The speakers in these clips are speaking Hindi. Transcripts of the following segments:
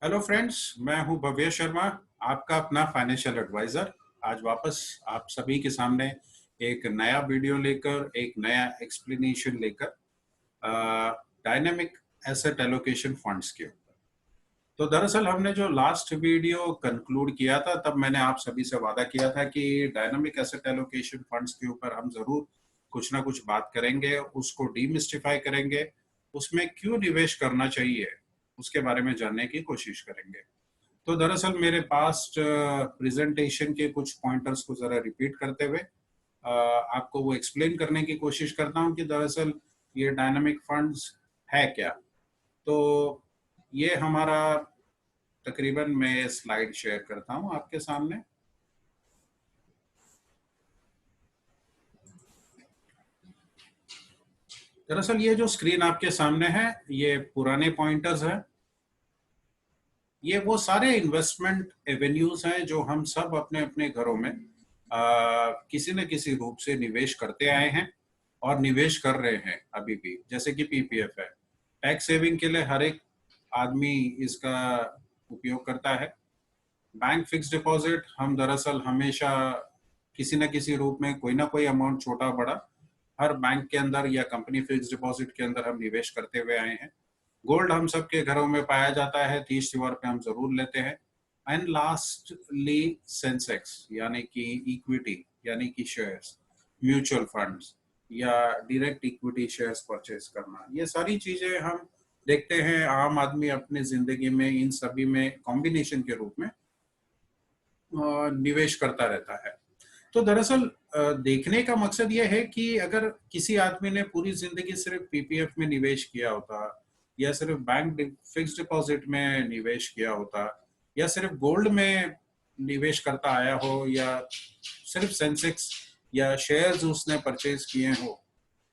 हेलो फ्रेंड्स, मैं हूं भव्य शर्मा, आपका अपना फाइनेंशियल एडवाइजर। आज वापस आप सभी के सामने एक नया वीडियो लेकर, एक नया एक्सप्लेनेशन लेकर डायनेमिक एसेट एलोकेशन फंड्स के ऊपर। तो दरअसल हमने जो लास्ट वीडियो कंक्लूड किया था, तब मैंने आप सभी से वादा किया था कि डायनेमिक एसेट एलोकेशन फंड्स के ऊपर हम जरूर कुछ ना कुछ बात करेंगे, उसको डीमिस्टिफाई करेंगे, उसमें क्यों निवेश करना चाहिए उसके बारे में जानने की कोशिश करेंगे। तो दरअसल मेरे पास्ट प्रेजेंटेशन के कुछ पॉइंटर्स को जरा रिपीट करते हुए आपको वो एक्सप्लेन करने की कोशिश करता हूँ कि दरअसल ये डायनामिक फंड्स है क्या। तो ये हमारा तकरीबन, मैं स्लाइड शेयर करता हूँ आपके सामने। दरअसल ये जो स्क्रीन आपके सामने है, ये पुराने पॉइंटर्स हैं। ये वो सारे इन्वेस्टमेंट एवेन्यूज हैं जो हम सब अपने अपने घरों में किसी न किसी रूप से निवेश करते आए हैं और निवेश कर रहे हैं अभी भी। जैसे कि पीपीएफ है, टैक्स सेविंग के लिए हर एक आदमी इसका उपयोग करता है। बैंक फिक्स डिपॉजिट, हम दरअसल हमेशा किसी न किसी रूप में कोई ना कोई अमाउंट, छोटा बड़ा, हर बैंक के अंदर या कंपनी फिक्स डिपॉजिट के अंदर हम निवेश करते हुए आए हैं। गोल्ड हम सबके घरों में पाया जाता है, तीज त्योहार पे हम जरूर लेते हैं। एंड लास्टली सेंसेक्स, यानी कि इक्विटी, यानी कि शेयर्स, म्यूचुअल फंड्स या डायरेक्ट इक्विटी शेयर्स परचेज करना, ये सारी चीजें हम देखते हैं आम आदमी अपने जिंदगी में इन सभी में कॉम्बिनेशन के रूप में निवेश करता रहता है। तो दरअसल देखने का मकसद यह है कि अगर किसी आदमी ने पूरी जिंदगी सिर्फ पीपीएफ में निवेश किया होता, या सिर्फ बैंक फिक्स डिपॉजिट में निवेश किया होता, या सिर्फ गोल्ड में निवेश करता आया हो, या सिर्फ सेंसेक्स या शेयर्स उसने परचेज किए हो,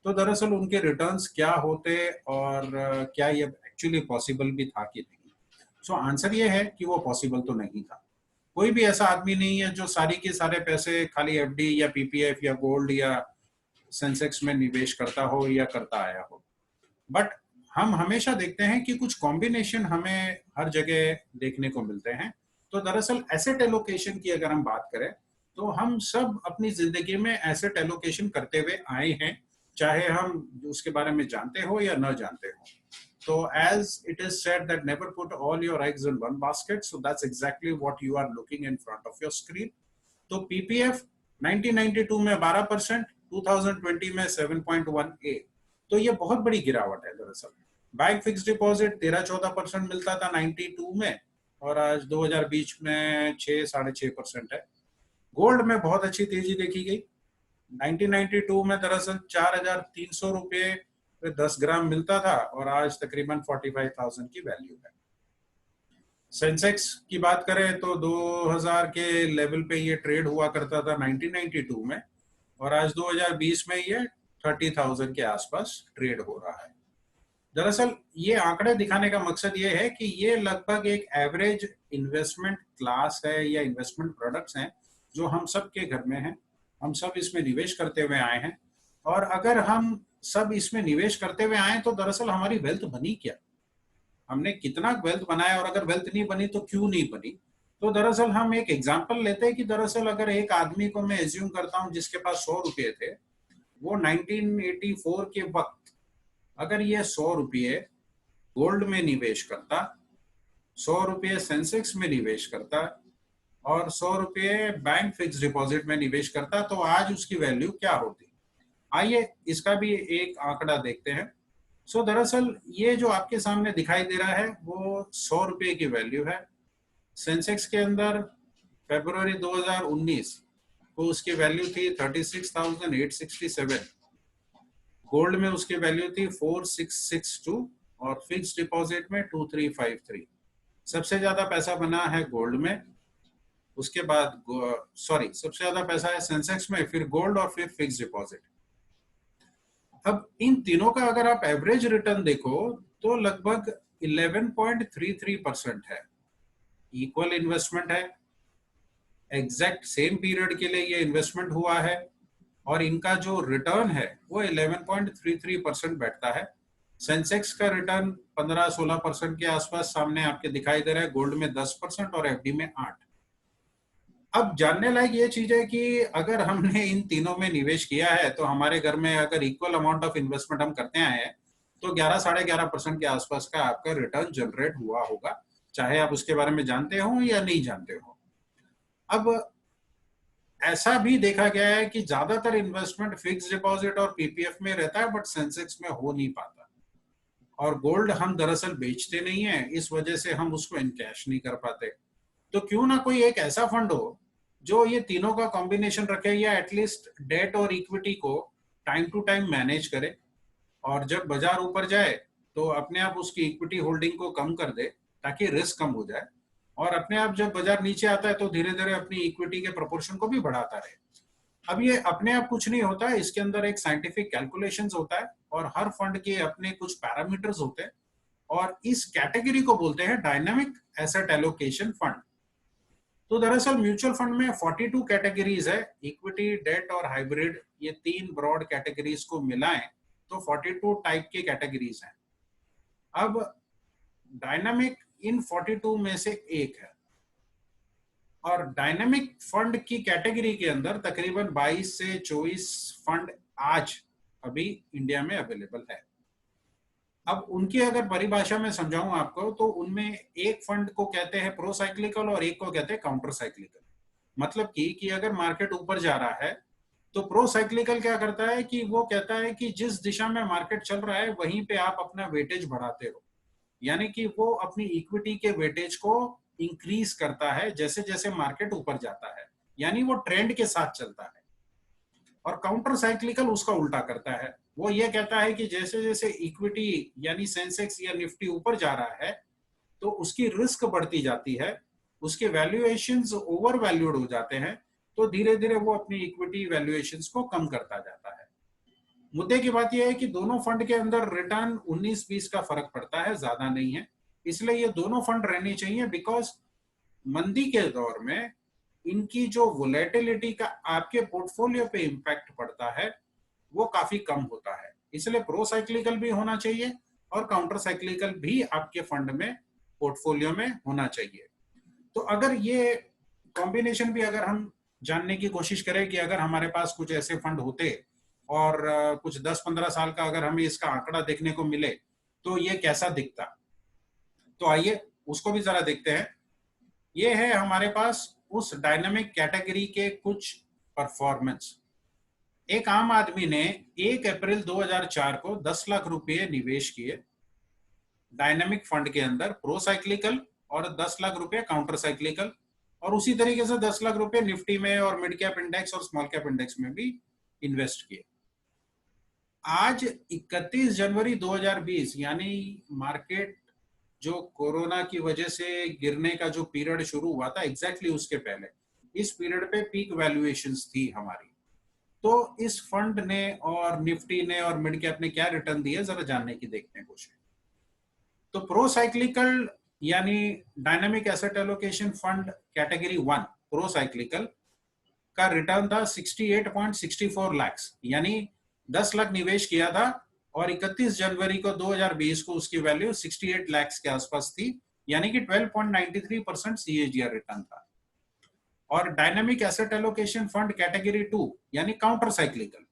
तो दरअसल उनके रिटर्न्स क्या होते और क्या ये एक्चुअली पॉसिबल भी था कि नहीं। सो आंसर ये है कि वो पॉसिबल तो नहीं था। कोई भी ऐसा आदमी नहीं है जो सारी के सारे पैसे खाली एफडी या पीपीएफ या गोल्ड या सेंसेक्स में निवेश करता हो या करता आया हो। बट हम हमेशा देखते हैं कि कुछ कॉम्बिनेशन हमें हर जगह देखने को मिलते हैं। तो दरअसल एसेट एलोकेशन की अगर हम बात करें, तो हम सब अपनी जिंदगी में एसेट एलोकेशन करते हुए आए हैं, चाहे हम उसके बारे में जानते हो या न जानते हो। तो as it is said that never put all your eggs in one basket, so that's exactly what you are looking in front of your screen. तो पीपीएफ 1992 में 12%, 2020 में 7.18, तो ये बहुत बड़ी गिरावट है दरअसल। बैंक फिक्स डिपॉजिट 13-14% मिलता था 92 में, और आज 2020 में 6-6.5% है। गोल्ड में बहुत अच्छी तेजी देखी गई। 1992 में दरअसल 4,300 रुपये 10 ग्राम मिलता था, और आज तकरीबन 45,000 की वैल्यू है। सेंसेक्स की बात करें तो 2000 के लेवल पे ये ट्रेड हुआ करता था 1992 में, और आज 2020 में ये 30,000 के आसपास ट्रेड हो रहा है। दरअसल ये आंकड़े दिखाने का मकसद ये है कि ये लगभग एक एवरेज इन्वेस्टमेंट क्लास है या इन्वेस्टमेंट प्रोडक्ट्स हैं जो हम सब के घर में हैं। हम सब इसमें निवेश करते हुए आए हैं, और अगर हम सब इसमें निवेश करते हुए आए तो दरअसल हमारी वेल्थ बनी क्या, हमने कितना वेल्थ बनाया, और अगर वेल्थ नहीं बनी तो क्यों नहीं बनी। तो दरअसल हम एक एग्जांपल लेते हैं कि दरअसल अगर एक आदमी को मैं एज्यूम करता हूं जिसके पास 100 रुपये थे, वो 1984 के वक्त अगर ये 100 रुपये गोल्ड में निवेश करता, 100 रुपये सेंसेक्स में निवेश करता, और 100 रुपये बैंक फिक्स डिपॉजिट में निवेश करता, तो आज उसकी वैल्यू क्या होती। आइए इसका भी एक आंकड़ा देखते हैं। दरअसल ये जो आपके सामने दिखाई दे रहा है वो 100 रुपये की वैल्यू है। सेंसेक्स के अंदर फरवरी 2019 को उसकी वैल्यू थी 36,867, गोल्ड में उसकी वैल्यू थी 4662, और फिक्स डिपॉजिट में 2353। सबसे ज्यादा पैसा बना है गोल्ड में, उसके बाद सबसे ज्यादा पैसा है सेंसेक्स में, फिर गोल्ड और फिर फिक्स डिपॉजिट। अब इन तीनों का अगर आप एवरेज रिटर्न देखो तो लगभग 11.33% है। इक्वल इन्वेस्टमेंट है, एग्जैक्ट सेम पीरियड के लिए ये इन्वेस्टमेंट हुआ है, और इनका जो रिटर्न है वो 11.33% बैठता है। सेंसेक्स का रिटर्न 15-16% के आसपास सामने आपके दिखाई दे रहा है, गोल्ड में 10% और एफडी में 8%। अब जानने लायक ये चीज है कि अगर हमने इन तीनों में निवेश किया है तो हमारे घर में अगर इक्वल अमाउंट ऑफ इन्वेस्टमेंट हम करते आए हैं तो 11-11.5% के आसपास का आपका रिटर्न जनरेट हुआ होगा, चाहे आप उसके बारे में जानते हो या नहीं जानते हो। अब ऐसा भी देखा गया है कि ज्यादातर इन्वेस्टमेंट फिक्स डिपॉजिट और पीपीएफ में रहता है, बट सेंसेक्स में हो नहीं पाता। और गोल्ड हम दरअसल बेचते नहीं है, इस वजह से हम उसको इनकैश नहीं कर पाते। तो क्यों ना कोई एक ऐसा फंड हो जो ये तीनों का कॉम्बिनेशन रखे, या एटलीस्ट डेट और इक्विटी को टाइम टू टाइम मैनेज करे, और जब बाजार ऊपर जाए तो अपने आप उसकी इक्विटी होल्डिंग को कम कर दे ताकि रिस्क कम हो जाए, और अपने आप जब बाजार नीचे आता है तो धीरे धीरे अपनी इक्विटी के प्रोपोर्शन को भी बढ़ाता रहे। अब ये अपने आप कुछ नहीं होता है, इसके अंदर एक साइंटिफिक कैलकुलेशंस होता है और हर फंड के अपने कुछ पैरामीटर्स होते हैं, और इस कैटेगरी को बोलते हैं डायनामिक एसेट एलोकेशन फंड। तो दरअसल म्यूचुअल फंड में 42 कैटेगरीज है, इक्विटी, डेट और हाइब्रिड, ये तीन ब्रॉड कैटेगरीज को मिलाएं तो 42 टाइप के कैटेगरीज हैं। अब डायनामिक इन 42 में से एक है, और डायनामिक फंड की कैटेगरी के अंदर तकरीबन 22 से 24 फंड आज अभी इंडिया में अवेलेबल है। अब उनकी अगर परिभाषा में समझाऊं आपको तो उनमें एक फंड को कहते हैं प्रो साइक्लिकल और एक को कहते हैं काउंटर साइक्लिकल। मतलब कि अगर मार्केट ऊपर जा रहा है तो प्रो साइक्लिकल क्या करता है कि वो कहता है कि जिस दिशा में मार्केट चल रहा है वहीं पे आप अपना वेटेज बढ़ाते रहो, यानी कि वो अपनी इक्विटी के वेटेज को इंक्रीज करता है जैसे जैसे मार्केट ऊपर जाता है, यानी वो ट्रेंड के साथ चलता है। और काउंटर साइक्लिकल उसका उल्टा करता है, वो ये कहता है कि जैसे जैसे इक्विटी यानी सेंसेक्स या निफ्टी ऊपर जा रहा है तो उसकी रिस्क बढ़ती जाती है, उसके वैल्यूएशंस ओवर वैल्यूड हो जाते हैं, तो धीरे धीरे वो अपनी इक्विटी वैल्यूएशंस को कम करता जाता है। मुद्दे की बात यह है कि दोनों फंड के अंदर रिटर्न 19-20 का फर्क पड़ता है, ज्यादा नहीं है। इसलिए ये दोनों फंड रहनी चाहिए, बिकॉज मंदी के दौर में इनकी जो वोलेटिलिटी का आपके पोर्टफोलियो पे इंपैक्ट पड़ता है वो काफी कम होता है। इसलिए प्रो साइक्लिकल भी होना चाहिए और काउंटर साइक्लिकल भी आपके फंड में पोर्टफोलियो में होना चाहिए। तो अगर ये कॉम्बिनेशन भी अगर हम जानने की कोशिश करें कि अगर हमारे पास कुछ ऐसे फंड होते और कुछ 10-15 साल का अगर हमें इसका आंकड़ा देखने को मिले तो ये कैसा दिखता, तो आइए उसको भी जरा देखते हैं। ये है हमारे पास उस डायनामिक कैटेगरी के कुछ परफॉर्मेंस। एक आम आदमी ने 1 अप्रैल 2004 को 10 लाख रुपए निवेश किए डायनामिक फंड के अंदर प्रो साइक्लिकल, और 10 लाख रुपए काउंटर साइक्लिकल, और उसी तरीके से 10 लाख रुपए निफ्टी में और मिड कैप इंडेक्स और स्मॉल कैप इंडेक्स में भी इन्वेस्ट किए। आज 31 जनवरी 2020 यानी मार्केट जो कोरोना की वजह से गिरने का जो पीरियड शुरू हुआ था एग्जैक्टली उसके पहले, इस पीरियड पे पीक वैल्यूएशंस थी हमारी। तो इस फंड ने और निफ्टी ने और मिड कैप ने क्या रिटर्न दिए जरा जानने की देखते हैं कोशिश। तो प्रो साइक्लिकल यानी dynamic asset allocation fund category 1 pro cyclical का रिटर्न था 68.64 लाख, यानी 10 लाख निवेश किया था और 31 जनवरी को 2020 को उसकी वैल्यू 68 लाख के आसपास थी, यानी कि 12.93% सीएजीआर रिटर्न था। और dynamic asset allocation fund category 2 यानी काउंटर साइक्लिकल,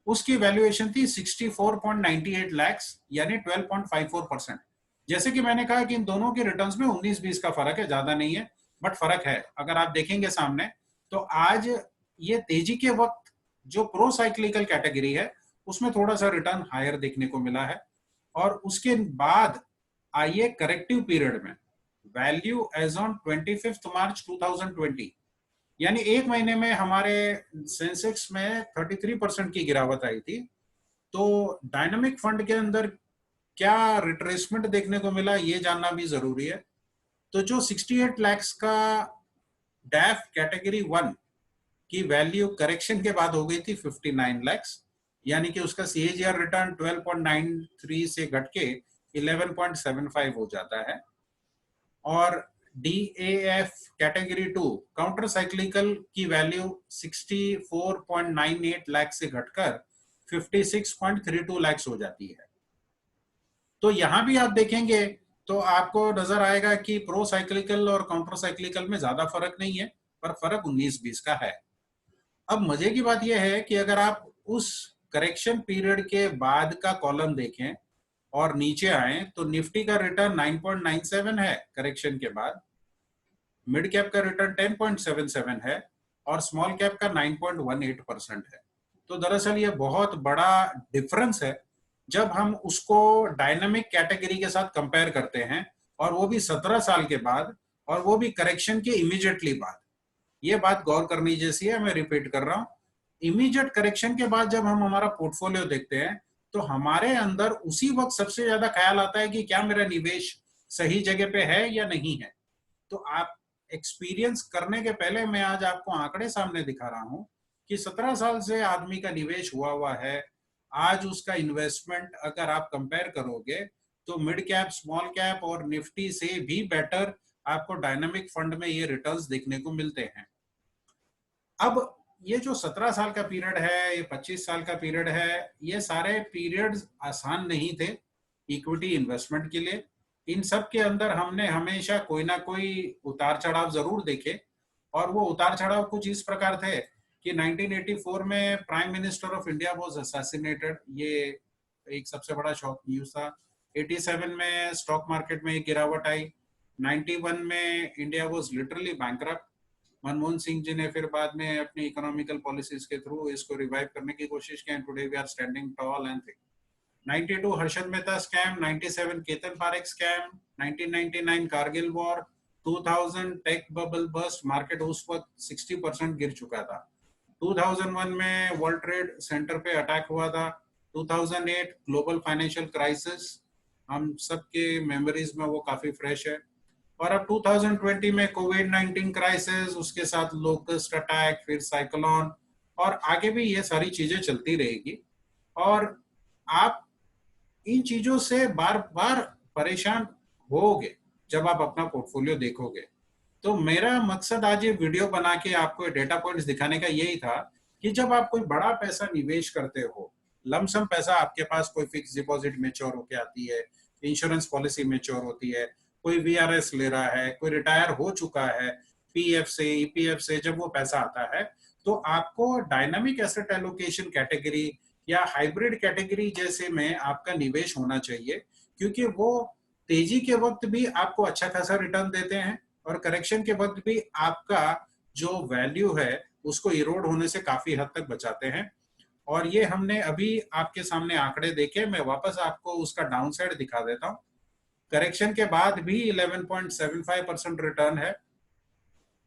उसकी वैल्यूएशन थी 64.98 लाख यानी 12.54%। जैसे कि मैंने कहा कि इन दोनों के रिटर्न्स में 19-20 का फर्क है, ज्यादा नहीं है, बट फर्क है। अगर आप देखेंगे सामने तो आज ये तेजी के वक्त जो प्रो साइक्लिकल कैटेगरी है उसमें थोड़ा सा रिटर्न हायर देखने को मिला है। और उसके बाद आइए करेक्टिव पीरियड में वैल्यू एज ऑन 25 मार्च 2020 यानी एक महीने में हमारे सेंसेक्स में 33% की गिरावट आई थी। तो डायनामिक फंड के अंदर क्या रिट्रेसमेंट देखने को मिला ये जानना भी जरूरी है। तो जो 68 लाख का डैफ कैटेगरी 1 की वैल्यू करेक्शन के बाद हो गई थी 59 लाख, यानी कि उसका सीएजीआर रिटर्न 12.93 से घट के 11.75 हो जाता है। और DAF कैटेगरी 2 काउंटर साइक्लिकल की वैल्यू 64.98 लाख से घटकर 56.32 लाख हो जाती है। तो यहाँ भी आप देखेंगे तो आपको नजर आएगा कि प्रो साइक्लिकल और काउंटर साइक्लिकल में ज्यादा फर्क नहीं है, पर फर्क 19-20 का है। अब मजे की बात यह है कि अगर आप उस करेक्शन पीरियड के बाद का कॉलम देखें और नीचे आए तो निफ्टी का रिटर्न 9.97 है करेक्शन के बाद, मिड कैप का रिटर्न 10.77 है और स्मॉल कैप का 9.18% है। तो दरअसल ये बहुत बड़ा डिफरेंस है जब हम उसको डायनामिक कैटेगरी के साथ कंपेयर करते हैं, और वो भी 17 साल के बाद, और वो भी करेक्शन के इमीडिएटली बाद। ये बात गौर करनी जैसी है, मैं रिपीट कर रहा हूं। इमीडिएट करेक्शन के बाद जब हम हमारा पोर्टफोलियो देखते हैं तो हमारे अंदर उसी वक्त सबसे ज्यादा ख्याल आता है कि क्या मेरा निवेश सही जगह पे है या नहीं है। तो आप एक्सपीरियंस करने के पहले मैं आज आपको आंकड़े सामने दिखा रहा हूं कि 17 साल से आदमी का निवेश हुआ हुआ है। आज उसका इन्वेस्टमेंट अगर आप कंपेयर करोगे तो मिड कैप, स्मॉल कैप और निफ्टी से भी बेटर आपको डायनामिक फंड में ये रिटर्न्स देखने को मिलते हैं। अब ये जो 17 साल का पीरियड है, ये 25 साल का पीरियड है, ये सारे पीरियड्स आसान नहीं थे इक्विटी इन्वेस्टमेंट के लिए। इन सब के अंदर हमने हमेशा कोई ना कोई उतार चढ़ाव जरूर देखे, और वो उतार चढ़ाव कुछ इस प्रकार थे कि 1984 में prime minister of India was assassinated, ये एक सबसे बड़ा शॉक न्यूज था। 87 में स्टॉक मार्केट में एक गिरावट आई। 91 में India was literally bankrupt. Manmohan Singh ji ने फिर बाद में अपनी इकोनॉमिकल पॉलिसीज के थ्रू इसको रिवाइव करने की कोशिश की, and today we are standing tall and thick. 92 Harshad Mehta scam, 97 Ketan Parekh scam, 1999 Kargil war, 2000 tech bubble bust, market उस वक्त 60% गिर चुका था। 2001 में वर्ल्ड ट्रेड सेंटर पे अटैक हुआ था। 2008 ग्लोबल फाइनेंशियल क्राइसिस, हम सबके मेमोरीज में वो काफी फ्रेश है। और अब 2020 में कोविड-19 क्राइसिस, उसके साथ लोकस्ट अटैक, फिर साइक्लोन, और आगे भी ये सारी चीजें चलती रहेगी। और आप इन चीजों से बार बार परेशान होगे जब आप अपना पोर्टफोलियो देखोगे। तो मेरा मकसद आज ये वीडियो बना के आपको डेटा पॉइंट्स दिखाने का यही था कि जब आप कोई बड़ा पैसा निवेश करते हो, लमसम पैसा आपके पास, कोई फिक्स डिपॉजिट मैच्योर होके आती है, इंश्योरेंस पॉलिसी मैच्योर होती है, कोई वीआरएस ले रहा है, कोई रिटायर हो चुका है पीएफ से, ईपीएफ से, जब वो पैसा आता है तो आपको डायनामिक एसेट एलोकेशन कैटेगरी या हाइब्रिड कैटेगरी जैसे में आपका निवेश होना चाहिए, क्योंकि वो तेजी के वक्त भी आपको अच्छा खासा रिटर्न देते हैं और करेक्शन के वक्त भी आपका जो वैल्यू है उसको इरोड होने से काफी हद तक बचाते हैं। और ये हमने अभी आपके सामने आंकड़े देखे, मैं वापस आपको उसका डाउन साइड दिखा देता हूँ। करेक्शन के बाद भी 11.75% रिटर्न है,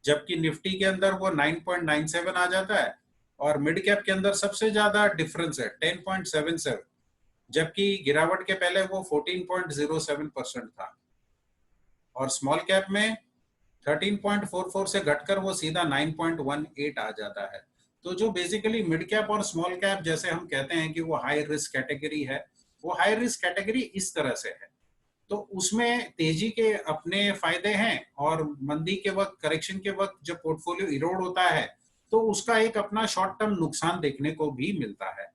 जबकि निफ्टी के अंदर वो 9.97 आ जाता है, और मिड कैप के अंदर सबसे ज्यादा डिफरेंस है 10.77, जबकि गिरावट के पहले वो 14.07% था। और स्मॉल कैप में 13.44 से घटकर वो सीधा 9.18 आ जाता है। तो जो बेसिकली मिड कैप और स्मॉल कैप जैसे हम कहते हैं कि वो हाई रिस्क कैटेगरी है, वो हाई रिस्क कैटेगरी इस तरह से है। तो उसमें तेजी के अपने फायदे हैं, और मंदी के वक्त, करेक्शन के वक्त जब पोर्टफोलियो इरोड होता है तो उसका एक अपना शॉर्ट टर्म नुकसान देखने को भी मिलता है।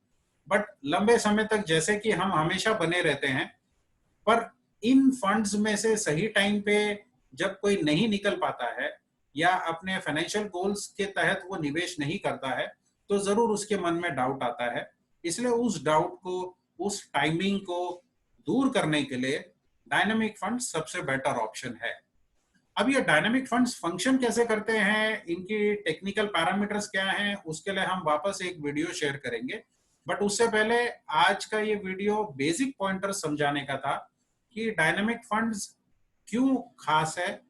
बट लंबे समय तक जैसे कि हम हमेशा बने रहते हैं, पर इन फंड्स में से सही टाइम पे जब कोई नहीं निकल पाता है या अपने फाइनेंशियल गोल्स के तहत वो निवेश नहीं करता है, तो जरूर उसके मन में डाउट आता है। इसलिए उस डाउट को, उस टाइमिंग को दूर करने के लिए डायनामिक फंड सबसे बेटर ऑप्शन है। अब ये डायनामिक फंड्स फंक्शन कैसे करते हैं, इनकी टेक्निकल पैरामीटर्स क्या हैं, उसके लिए हम वापस एक वीडियो शेयर करेंगे। बट उससे पहले आज का ये वीडियो बेसिक पॉइंटर समझाने का था कि डायनामिक फंड्स क्यों खास है,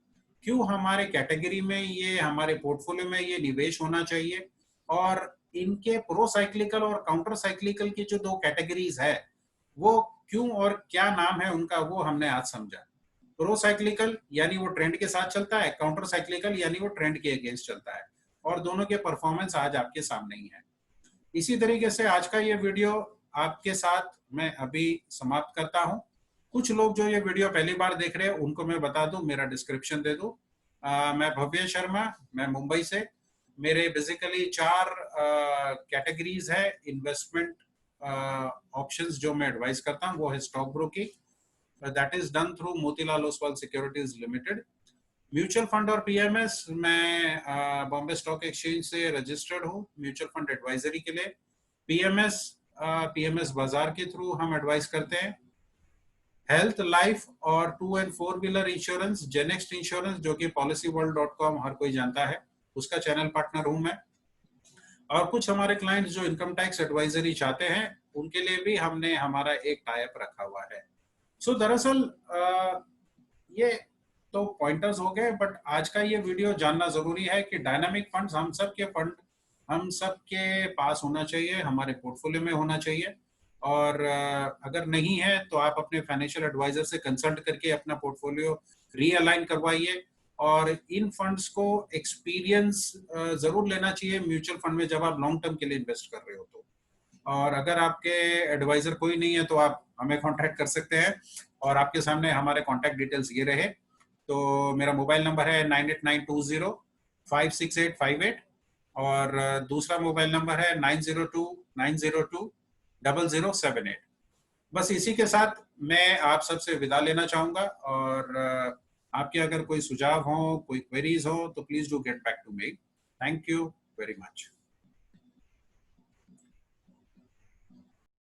क्यों हमारे कैटेगरी में, ये हमारे पोर्टफोलियो में ये निवेश होना चाहिए, और इनके प्रो साइक्लिकल और काउंटर साइक्लिकल की जो दो कैटेगरीज है वो क्यों और क्या नाम है उनका, वो हमने आज समझा। प्रो साइक्लिकल यानी वो ट्रेंड के साथ चलता है, काउंटर साइक्लिकल यानी वो ट्रेंड के अगेंस्ट चलता है, और दोनों के परफॉर्मेंस आज आपके सामने ही है। इसी तरीके से आज का ये वीडियो आपके साथ मैं अभी समाप्त करता हूं। कुछ लोग जो ये वीडियो पहली बार देख रहे हैं उनको मैं बता दूं, मेरा डिस्क्रिप्शन दे दूं। मैं भव्य शर्मा, मैं मुंबई से। मेरे बेसिकली 4 कैटेगरीज है इन्वेस्टमेंट ऑप्शंस जो मैं एडवाइस करता हूं। वो है stock broking, that is done through Motilal Oswal securities limited. Mutual fund और पीएमएस, मैं बॉम्बे स्टॉक एक्सचेंज से रजिस्टर्ड हूँ म्यूचुअल फंड एडवाइजरी के लिए। पीएमएस पीएमएस बाजार के थ्रू हम एडवाइस करते हैं। हेल्थ, लाइफ और 2 एंड 4 व्हीलर इंश्योरेंस जेनेक्स्ट इंश्योरेंस, जो कि policyworld.com हर कोई जानता है, उसका चैनल पार्टनर हूं मैं। और कुछ हमारे क्लाइंट जो इनकम टैक्स एडवाइजरी चाहते हैं, उनके लिए भी हमने हमारा एक टाई अप रखा हुआ है। सो दरअसल ये तो पॉइंटर्स हो गए, बट आज का ये वीडियो जानना जरूरी है कि डायनामिक फंड्स हम सब के फंड हम सब के पास होना चाहिए, हमारे पोर्टफोलियो में होना चाहिए। और अगर नहीं है तो आप अपने फाइनेंशियल एडवाइजर से कंसल्ट करके अपना पोर्टफोलियो रीअलाइन करवाइए। और इन फंड्स को एक्सपीरियंस जरूर लेना चाहिए म्यूचुअल फंड में जब आप लॉन्ग टर्म के लिए इन्वेस्ट कर रहे हो तो। और अगर आपके एडवाइजर कोई नहीं है तो आप हमें कांटेक्ट कर सकते हैं। और आपके सामने हमारे कांटेक्ट डिटेल्स ये रहे। तो मेरा मोबाइल नंबर है 9892056858। और दूसरा मोबाइल नंबर है 9029020078। बस इसी के साथ मैं आप सबसे विदा लेना चाहूंगा। और आपके अगर कोई सुझाव हो, कोई क्वेरीज हो, तो please do get back to me. Thank you very much.